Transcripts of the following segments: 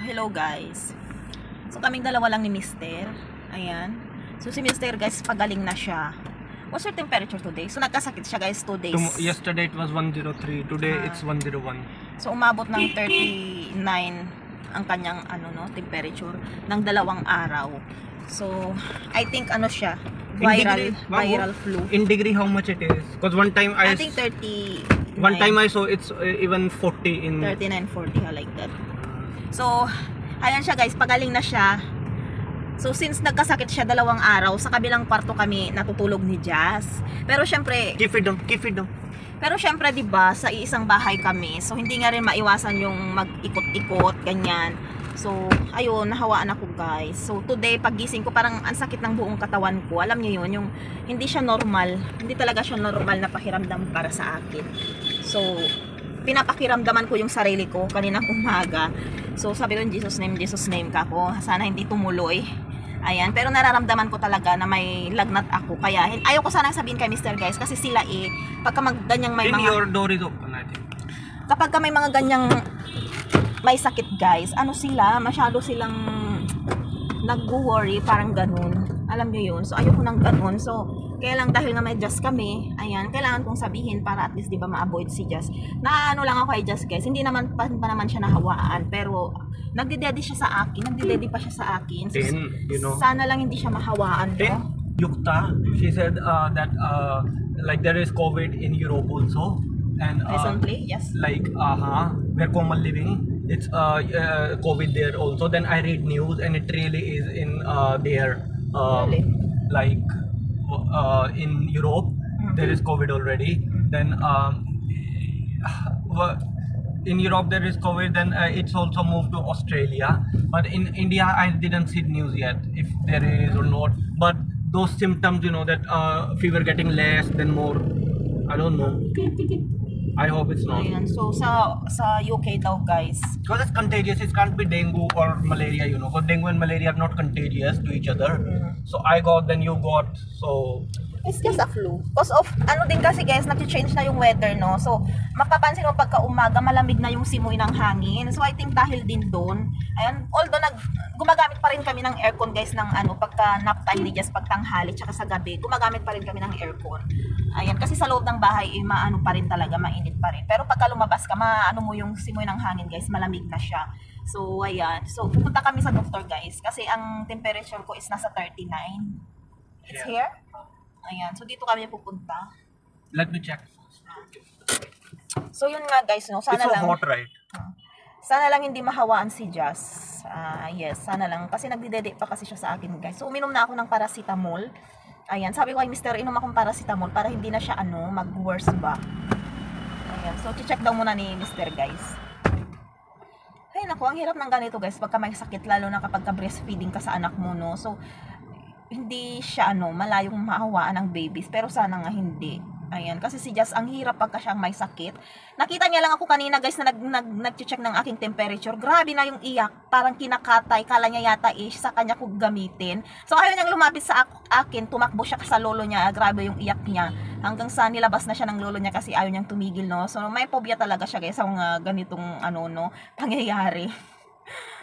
hello guys. So kaming dalawa lang ni Mister. Ayan. So si Mister guys, pagaling na siya. What's your temperature today? So nagkasakit siya guys 2 days. Yesterday it was 103. Today it's 101. So umabot ng 39 ang kanyang temperature ng 2 araw. So I think siya, viral flu. In degree how much it is? Because one time I think 30. One time I saw it's even 40 in 39, 40 like that. So ayan siya guys, pagaling na siya. So since nagkasakit siya 2 araw, sa kabilang kwarto kami natutulog ni Jazz. Pero syempre, keep it down. Pero syempre 'di ba, sa iisang bahay kami. So hindi nga rin maiwasan yung mag-ikot-ikot ganyan. So ayun, nahawaan ako guys. So today pagising ko parang ang sakit ng buong katawan ko. Alam niyo 'yun, yung hindi siya normal. Hindi talaga siya normal na pakiramdam para sa akin. So pinapakiramdaman ko yung sarili ko kaninang umaga. So sabi ko, Jesus name ka ko. Sana hindi tumuloy. Ayan, pero nararamdaman ko talaga na may lagnat ako. Kaya ayaw ko sanang sabihin kay Mr. guys kasi sila pagka ganyang may mga your door is open, I think. Kapag may mga ganyang may sakit guys, masyado silang nag-worry, parang ganun. Alam niyo yun. So ayoko nang ganun. So kaya lang dahil nga may Jazz kami, ayan, kailangan kong sabihin para at least 'di ba ma-avoid si Jazz. Lang ako kay Jazz guys. Hindi naman pa naman siya nahawaan, pero nagde-daddy siya sa akin, nagde-daddy pa siya sa akin. So, sana lang hindi siya mahawaan, no? Yukta, she said that like there is COVID in Europe also, and recently, yes. Like where Komal living, it's COVID there also. Then I read news and it really is in there, Really? like in Europe there is COVID already. Then in Europe there is COVID, then it's also moved to Australia. But in India I didn't see news yet if there is or not. But those symptoms, that fever getting less, then more, I don't know. I hope it's not. Ayan. So sa UK daw guys, because it's contagious, it can't be dengue or malaria, because dengue and malaria are not contagious to each other. So I got, then you got, so it's just a flu. Because of, din kasi guys, nag-change na yung weather, no? So, mapapansin mo pagka umaga, malamig na yung simoy ng hangin. So, I think dahil din doon, ayan, although gumagamit pa rin kami ng aircon guys, ng pagka nap time ni Jazz, pagtanghali, tsaka sa gabi, gumagamit pa rin kami ng aircon. Ayan, kasi sa loob ng bahay, pa rin talaga, mainit pa rin. Pero pagka lumabas ka, mo yung simoy ng hangin guys, malamig na siya. So, ayan. So, pupunta kami sa doktor guys, kasi ang temperature ko is nasa 39. It's here. Ayan, so dito kami pupunta. Let me check. So yun nga guys, no, sana it's so lang hot, right? Sana lang hindi mahawaan si Jazz. Yes, sana lang kasi nagdidede pa kasi siya sa akin guys. So uminom na ako ng paracetamol. Ayan, sabi ko kay Mr. inom akong paracetamol para hindi na siya mag-worse ba. Ayan, so check daw muna ni Mr. guys. Ay naku, ang hirap ng ganito guys pagka may sakit, lalo na kapag breastfeeding ka sa anak mo, no. So hindi siya malayong mahawaan ng babies, pero sana nga hindi. Ayan, kasi si Jazz ang hirap pagka siyang may sakit. Nakita niya lang ako kanina guys na nag-check ng aking temperature. Grabe na yung iyak, parang kinakatay, kala niya yata sa kanya ko gamitin. So ayaw niyang lumapit sa akin, tumakbo siya sa lolo niya. Grabe yung iyak niya. Hanggang sa nilabas na siya ng lolo niya kasi ayaw niyang tumigil, no. So may phobia talaga siya guys sa mga ganitong pangyayari.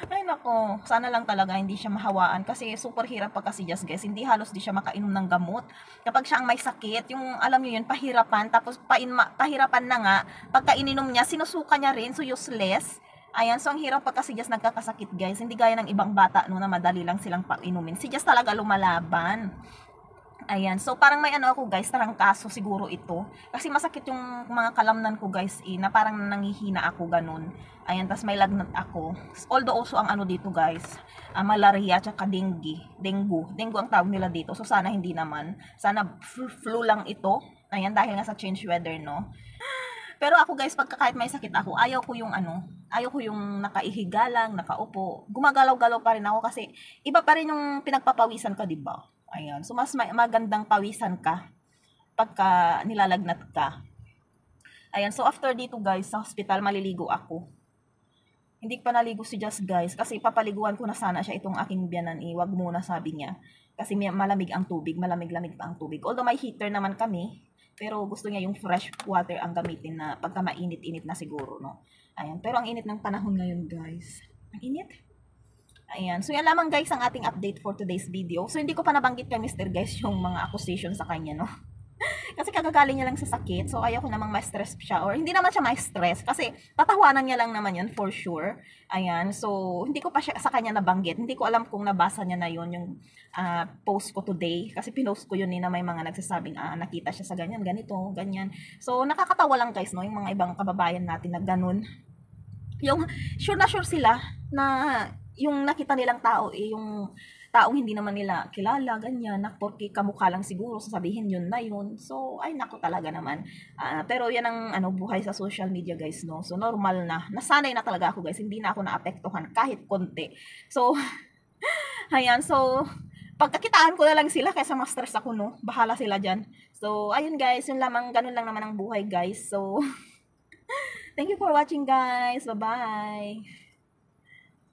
Ay nako, sana lang talaga hindi siya mahawaan kasi super hirap pagka si Jazz guys. Hindi halos di siya makainom ng gamot. Kapag siya ang may sakit, yung alam niyo yun, pahirapan, tapos pahirapan na nga, pagka ininom niya, sinusuka niya rin, so useless. Ayan, so ang hirap pagka si Jazz nagkakasakit guys. Hindi gaya ng ibang bata na madali lang silang painumin. Si Jazz talaga lumalaban. Ayan, so parang may ako guys, tarangkaso siguro ito. Kasi masakit yung mga kalamnan ko guys na parang nangihina ako ganun. Ayan, tas may lagnat ako. Although also ang dito guys, malaria tsaka dengue. Dengue ang tawag nila dito. So sana hindi naman. Sana flu lang ito. Ayan, dahil nga sa change weather, no. Pero ako guys, pagka kahit may sakit ako, ayaw ko yung nakaihiga lang, nakaupo. Gumagalaw-galaw pa rin ako kasi iba pa rin yung pinagpapawisan ka, 'di ba? Ayan. So, mas magandang pawisan ka pagka nilalagnat ka. Ayan. So, after dito guys, sa hospital, maliligo ako. Hindi pa naligo si Jazz guys kasi papaliguan ko na sana siya itong aking biyanan. Wag muna sabi niya. Kasi malamig ang tubig. Malamig-lamig pa ang tubig. Although may heater naman kami. Pero gusto niya yung fresh water ang gamitin na pagka mainit-init na siguro, no? Ayan. Pero ang init ng panahon ngayon guys. Ang init. Ayan. So, yan lamang guys ang ating update for today's video. So, hindi ko pa nabanggit kay Mr. Guys yung mga accusation sa kanya, no? Kasi kagagaling niya lang sa sakit. So, ayaw ko namang ma-stress siya. Or hindi naman siya ma-stress. Kasi tatawanan niya lang naman yan for sure. Ayan. So, hindi ko pa siya sa kanya nabanggit. Hindi ko alam kung nabasa niya na yon yung post ko today. Kasi pinost ko yun na may mga nagsasabing nakita siya sa ganyan, ganito, ganyan. So, nakakatawa lang guys, no? Yung mga ibang kababayan natin na ganun. Yung sure na sure sila na yung nakita nilang tao yung taong hindi naman nila kilala, ganyan, na porque kamukha lang siguro, sasabihin yun na yun. So, ay nako talaga naman. Pero yan ang buhay sa social media guys, no? So, normal na. Nasanay na talaga ako guys, hindi na ako naapektuhan kahit konti. So, ayan, so, pagkakitaan ko na lang sila kaysa ma-stress ako, no? Bahala sila dyan. So, ayun guys, yun lamang, ganun lang naman ang buhay guys. So, thank you for watching guys. Bye-bye.